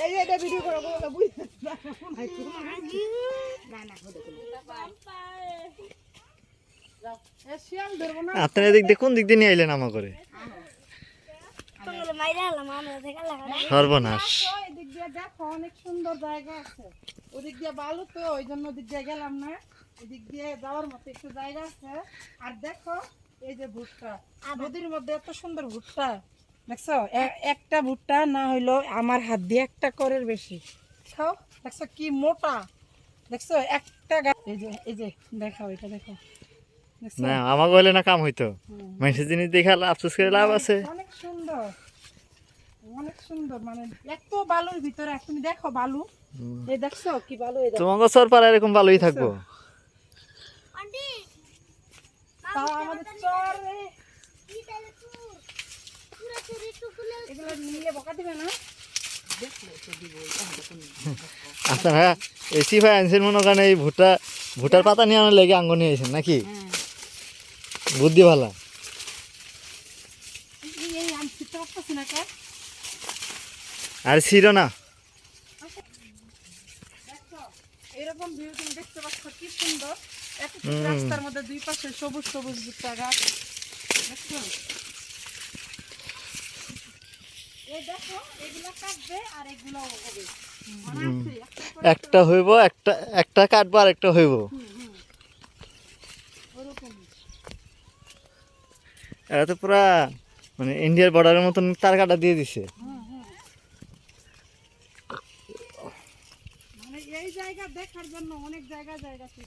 এই যে এটা ভিডিও করো বলো বুঝ না না আপনারা দিক দিয়ে কোন দিক দিয়ে নিয়ে আইলেন আমা করে সর্বনাশ। এদিক দিয়ে দেখো অনেক সুন্দর জায়গা আছে, ওদিক দিয়ে বালু তো ওই জন্য ওদিক দিয়ে গেলাম না, এদিক দিয়ে যাওয়ার মতো একটু জায়গা আছে। আর দেখো এই যে ভুট্টা, নদীর মধ্যে এত সুন্দর ভুট্টা দেখছো, একটা ভুট্টা না হইলো আমার হাত দিয়ে একটা করের বেশি খাও। দেখছো কি মোটা, দেখছো একটা এই যে দেখাও এটা দেখো না আমাকে হইলে না কাম হইতো, মানুষের জিনিস দেখে আফসোস করে লাভ আছে। অনেক সুন্দর অনেক সুন্দর, মানে এত বালুর ভিতরে তুমি দেখো বালু, এই দেখছো কি বালু, এই দেখো তোমাকে চর পাড়া এরকম ভালোই থাকবো। তাও আমাদের চরে এগুলো নিয়ে বকা দিবে না। আচ্ছা হ্যাঁ এসি ভাই আনছেন মনে করেন এই ভুটার পাতা নিয়ে আনার লেগে আঙ্গ নিয়ে আসেন নাকি, বুদ্ধি ভালো। আর ছিল না এরকম ভিউ তুমি দেখতে পাচ্ছ কি সুন্দর, রাস্তার মধ্যে দুই পাশে সবুজ সবুজ ভুট্টা গাছ দেখছো। এই দেখো এগুলা কাটবে আর এগুলো হবে, একটা হইব, একটা কাটবো আর একটা হইব। এরা তো পুরা মানে ইন্ডিয়ার বর্ডারের মতন তার কাটা দিয়ে দিছে। মানে এই জায়গা দেখার জন্য অনেক জায়গা আছে।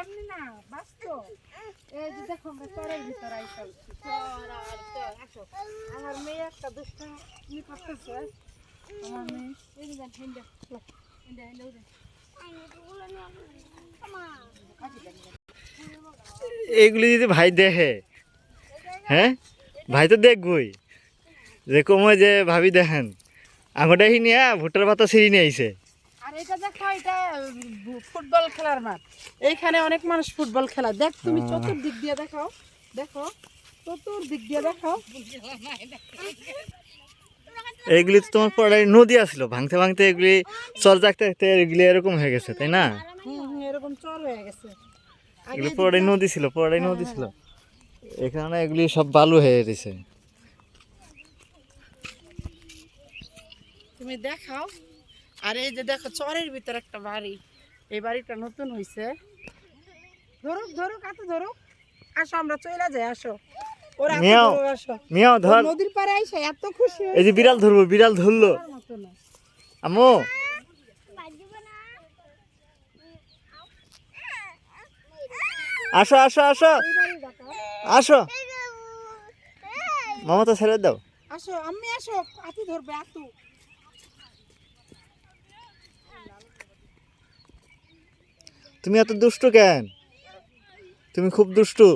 এমনি না বাস্তব, এই যে দেখো আমরা চরের ভিতরে আইতাম, আসো আমার মেয়ে একটা দুষ্ট ই করতেছে, আমার মেয়ে এই যে এইগুলি যদি ভাই দেখে, হ্যাঁ ভাই তো দেখবই যে কময় যে ভাবি দেখেন আঙটাই নিয়ে ভুট্টার পাতা ছিঁড়ি নিয়ে আইছে। আর এটা দেখো এটা ফুটবল খেলার মাঠ, এইখানে অনেক মানুষ ফুটবল খেলা, দেখ তুমি চতুর্দিক দিয়ে দেখাও, দেখো চতুর্দিক দিয়ে দেখাও। এইগুলি তো তোমার পড়াই নদী আসলো, ভাঙতে ভাঙতে এগুলি চর জাগতে থাকতে এগুলি এরকম হয়ে গেছে তাই না, এরকম চর হয়ে গেছে। এগুলি পড়াই নদী ছিল, পড়াই নদী ছিল, এখানে এগুলি সব বালু হয়ে গেছে। তুমি দেখাও। আর এই যে দেখো চরের ভিতর একটা বাড়ি, এই বাড়িটা নতুন হয়েছে, ধরুক ধরুক এত ধরুক, আসো আমরা চলে যাই, আসো ওরা আসো মিয়াও ধর, নদীর পাড়ে আইসা এত খুশি এই যে বিড়াল ধরবো, বিড়াল ধরলো আম্মু, আসো আসো আসো আসো মামা তো ছেড়ে দাও, আসো আম্মি আসো, আতু ধরবে আতু। তুমি এত দুষ্টু কেন, তুমি খুব দুষ্টু।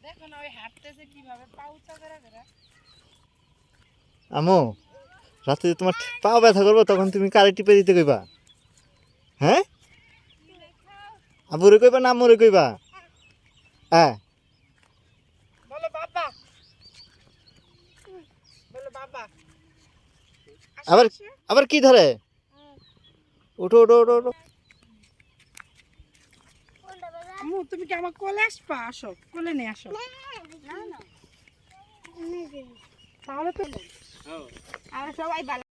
দেখো না ওই হাঁটতেছে কিভাবে, পা উঁচা করে করে। আমো রাতে যে তোমার পা ব্যথা করবো তখন তুমি কারে টিপে দিতে কইবা, হ্যাঁ আবুরে কইবা না আম্মুরে কইবা, হ্যাঁ বলো বাবা, বলো বাবা। আবার আবার কি ধরে, ওঠো ওঠো ওঠো ওঠো। আম্মু তুমি কি আমার কোলে আসবা, আসো কোলে নিয়ে আসো, তাহলে তো আর সবাই ভালো।